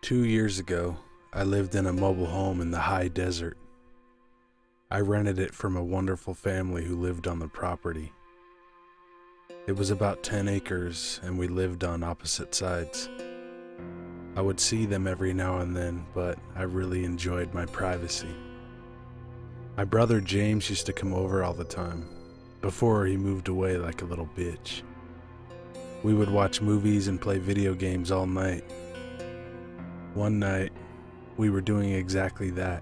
2 years ago, I lived in a mobile home in the high desert. I rented it from a wonderful family who lived on the property. It was about 10 acres and we lived on opposite sides. I would see them every now and then, but I really enjoyed my privacy. My brother James used to come over all the time, before he moved away like a little bitch. We would watch movies and play video games all night. One night, we were doing exactly that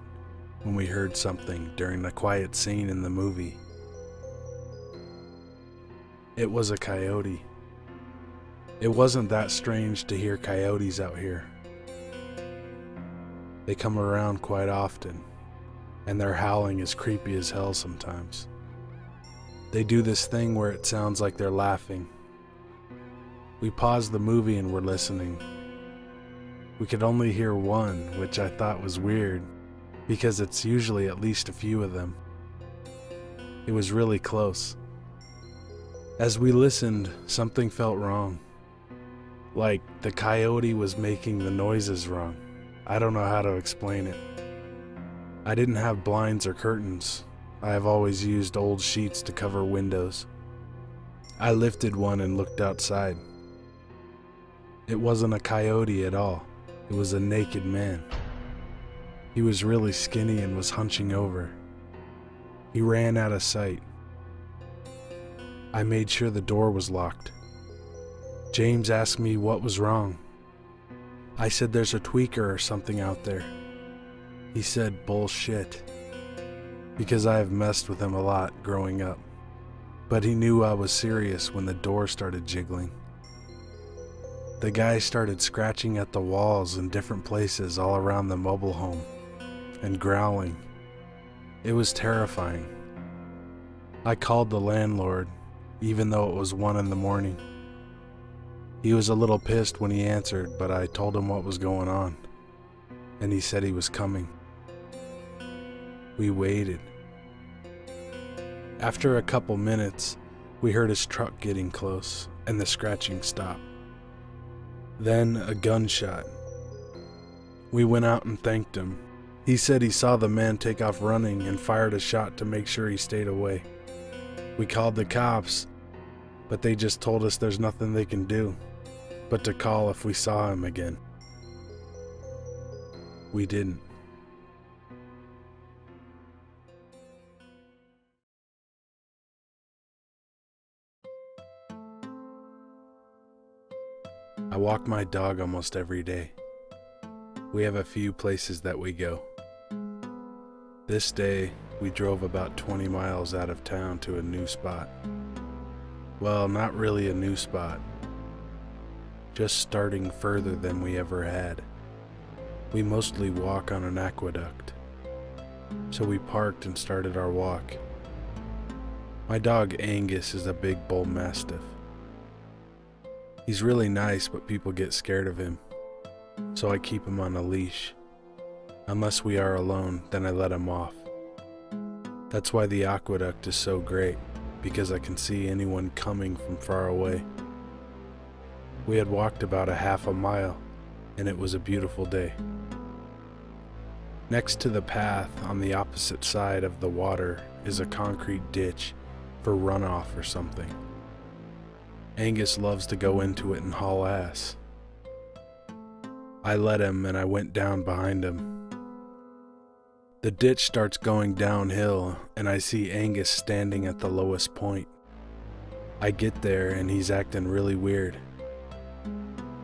when we heard something during the quiet scene in the movie. It was a coyote. It wasn't that strange to hear coyotes out here. They come around quite often, and their howling is creepy as hell sometimes. They do this thing where it sounds like they're laughing. We paused the movie and were listening. We could only hear one, which I thought was weird, because it's usually at least a few of them. It was really close. As we listened, something felt wrong. Like the coyote was making the noises wrong. I don't know how to explain it. I didn't have blinds or curtains. I have always used old sheets to cover windows. I lifted one and looked outside. It wasn't a coyote at all. It was a naked man. He was really skinny and was hunching over. He ran out of sight. I made sure the door was locked. James asked me what was wrong. I said there's a tweaker or something out there. He said bullshit, because I have messed with him a lot growing up. But he knew I was serious when the door started jiggling. The guy started scratching at the walls in different places all around the mobile home and growling. It was terrifying. I called the landlord, even though it was 1 a.m. He was a little pissed when he answered, but I told him what was going on, and he said he was coming. We waited. After a couple minutes, we heard his truck getting close, and the scratching stopped. Then a gunshot. We went out and thanked him. He said he saw the man take off running and fired a shot to make sure he stayed away. We called the cops, but they just told us there's nothing they can do, but to call if we saw him again. We didn't. I walk my dog almost every day. We have a few places that we go. This day, we drove about 20 miles out of town to a new spot. Well, not really a new spot. Just starting further than we ever had. We mostly walk on an aqueduct. So we parked and started our walk. My dog Angus is a big bull mastiff. He's really nice, but people get scared of him, so I keep him on a leash. Unless we are alone, then I let him off. That's why the aqueduct is so great, because I can see anyone coming from far away. We had walked about a half a mile, and it was a beautiful day. Next to the path on the opposite side of the water is a concrete ditch for runoff or something. Angus loves to go into it and haul ass. I let him and I went down behind him. The ditch starts going downhill and I see Angus standing at the lowest point. I get there and he's acting really weird.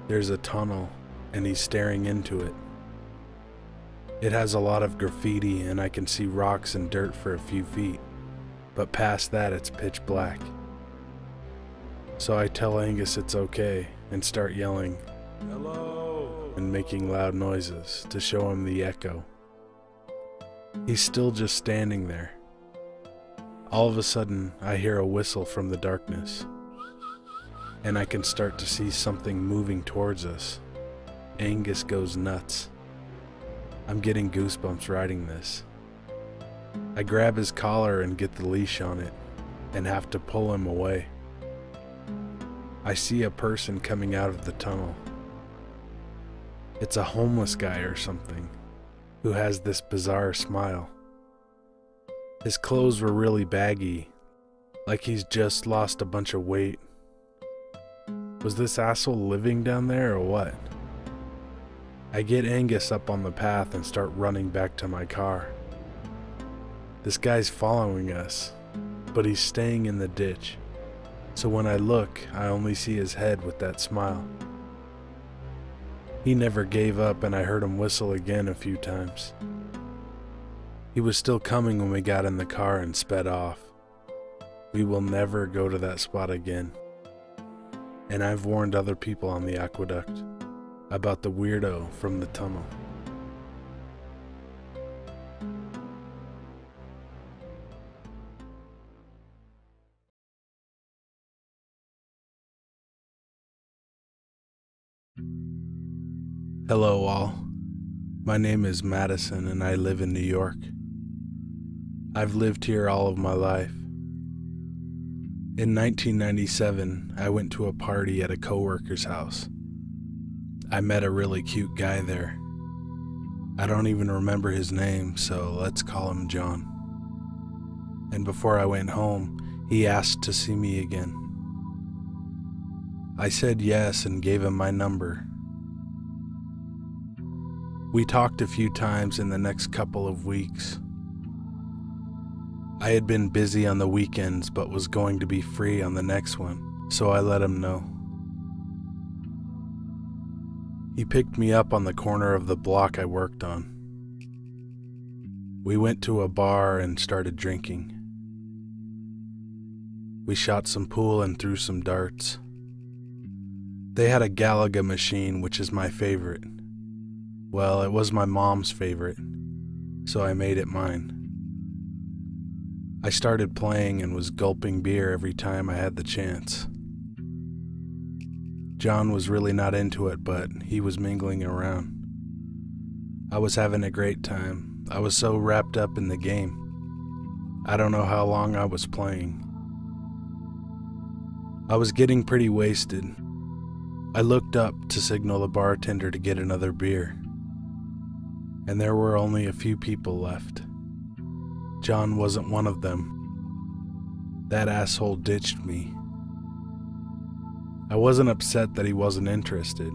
There's a tunnel and he's staring into it. It has a lot of graffiti and I can see rocks and dirt for a few feet, but past that it's pitch black. So I tell Angus it's okay and start yelling, "Hello," and making loud noises to show him the echo. He's still just standing there. All of a sudden, I hear a whistle from the darkness, and I can start to see something moving towards us. Angus goes nuts. I'm getting goosebumps riding this. I grab his collar and get the leash on it, and have to pull him away. I see a person coming out of the tunnel. It's a homeless guy or something who has this bizarre smile. His clothes were really baggy, like he's just lost a bunch of weight. Was this asshole living down there or what? I get Angus up on the path and start running back to my car. This guy's following us, but he's staying in the ditch. So when I look, I only see his head with that smile. He never gave up, and I heard him whistle again a few times. He was still coming when we got in the car and sped off. We will never go to that spot again. And I've warned other people on the aqueduct about the weirdo from the tunnel. Hello all. My name is Madison and I live in New York. I've lived here all of my life. In 1997, I went to a party at a coworker's house. I met a really cute guy there. I don't even remember his name, so let's call him John. And before I went home, he asked to see me again. I said yes and gave him my number. We talked a few times in the next couple of weeks. I had been busy on the weekends but was going to be free on the next one, so I let him know. He picked me up on the corner of the block I worked on. We went to a bar and started drinking. We shot some pool and threw some darts. They had a Galaga machine, which is my favorite. Well, it was my mom's favorite, so I made it mine. I started playing and was gulping beer every time I had the chance. John was really not into it, but he was mingling around. I was having a great time. I was so wrapped up in the game. I don't know how long I was playing. I was getting pretty wasted. I looked up to signal the bartender to get another beer. And there were only a few people left. John wasn't one of them. That asshole ditched me. I wasn't upset that he wasn't interested.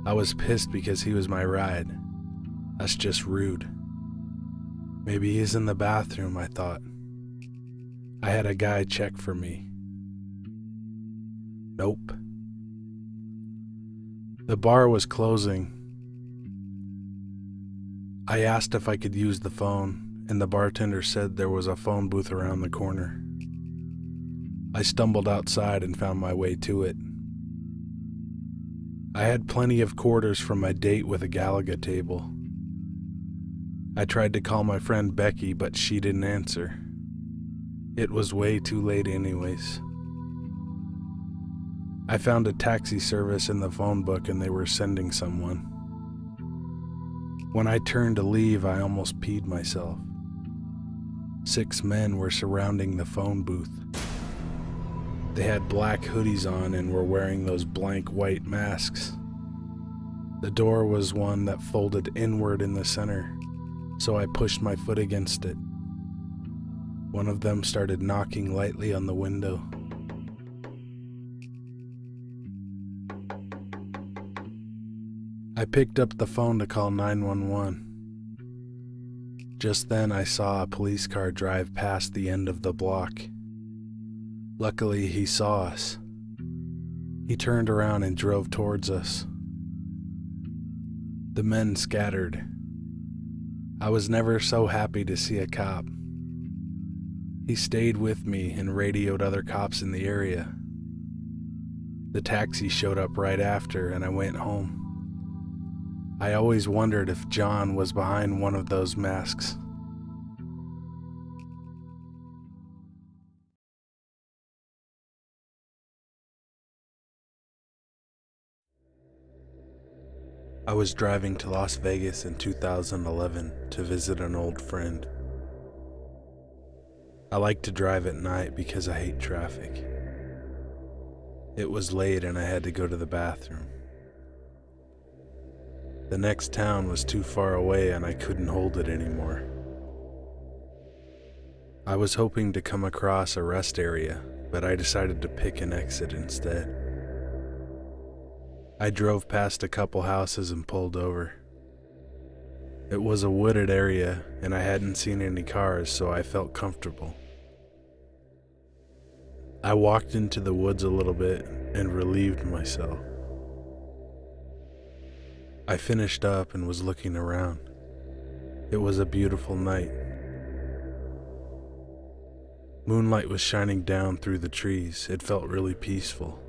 I was pissed because he was my ride. That's just rude. Maybe he's in the bathroom, I thought. I had a guy check for me. Nope. The bar was closing. I asked if I could use the phone, and the bartender said there was a phone booth around the corner. I stumbled outside and found my way to it. I had plenty of quarters from my date with a Galaga table. I tried to call my friend Becky, but she didn't answer. It was way too late anyways. I found a taxi service in the phone book and they were sending someone. When I turned to leave, I almost peed myself. 6 men were surrounding the phone booth. They had black hoodies on and were wearing those blank white masks. The door was one that folded inward in the center, so I pushed my foot against it. One of them started knocking lightly on the window. I picked up the phone to call 911. Just then I saw a police car drive past the end of the block. Luckily, he saw us. He turned around and drove towards us. The men scattered. I was never so happy to see a cop. He stayed with me and radioed other cops in the area. The taxi showed up right after and I went home. I always wondered if John was behind one of those masks. I was driving to Las Vegas in 2011 to visit an old friend. I like to drive at night because I hate traffic. It was late and I had to go to the bathroom. The next town was too far away and I couldn't hold it anymore. I was hoping to come across a rest area, but I decided to pick an exit instead. I drove past a couple houses and pulled over. It was a wooded area and I hadn't seen any cars, so I felt comfortable. I walked into the woods a little bit and relieved myself. I finished up and was looking around. It was a beautiful night. Moonlight was shining down through the trees. It felt really peaceful.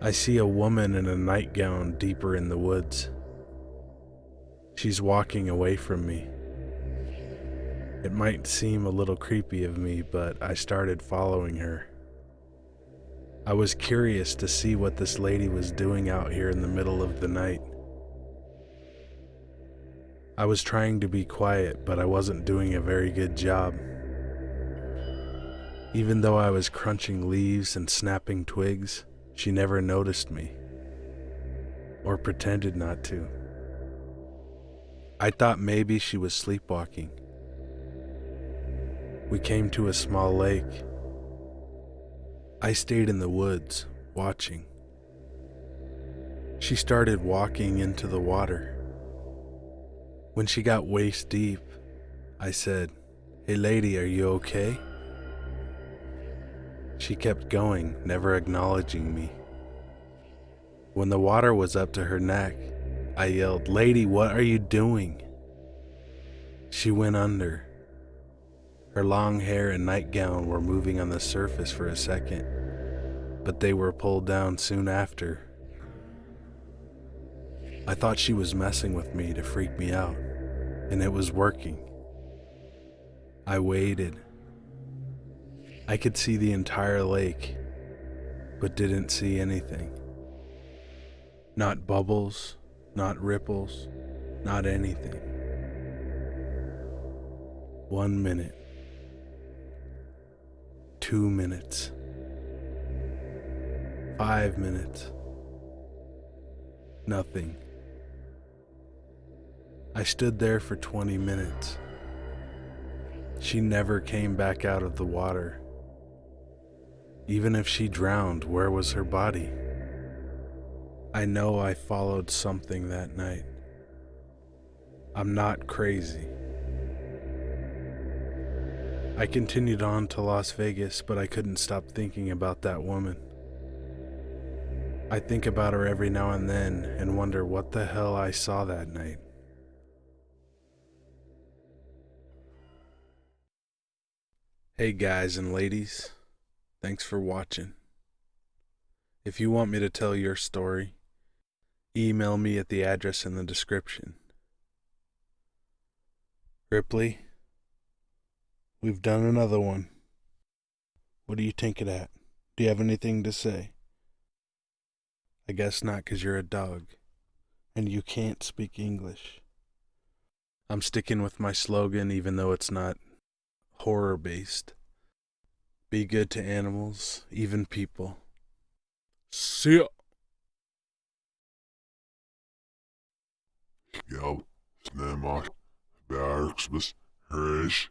I see a woman in a nightgown deeper in the woods. She's walking away from me. It might seem a little creepy of me, but I started following her. I was curious to see what this lady was doing out here in the middle of the night. I was trying to be quiet, but I wasn't doing a very good job. Even though I was crunching leaves and snapping twigs, she never noticed me, or pretended not to. I thought maybe she was sleepwalking. We came to a small lake. I stayed in the woods, watching. She started walking into the water. When she got waist deep, I said, "Hey lady, are you okay?" She kept going, never acknowledging me. When the water was up to her neck, I yelled, "Lady, what are you doing?" She went under. Her long hair and nightgown were moving on the surface for a second, but they were pulled down soon after. I thought she was messing with me to freak me out, and it was working. I waited. I could see the entire lake, but didn't see anything. Not bubbles, not ripples, not anything. 1 minute. 2 minutes. 5 minutes. Nothing. I stood there for 20 minutes. She never came back out of the water. Even if she drowned, where was her body? I know I followed something that night. I'm not crazy. I continued on to Las Vegas, but I couldn't stop thinking about that woman. I think about her every now and then and wonder what the hell I saw that night. Hey guys and ladies, thanks for watching. If you want me to tell your story, email me at the address in the description. Ripley, we've done another one. What do you think of that? Do you have anything to say? I guess not, 'cause you're a dog, and you can't speak English. I'm sticking with my slogan even though it's not horror-based. Be good to animals, even people. See ya! Ja, snäma, Bergsbus, Rish.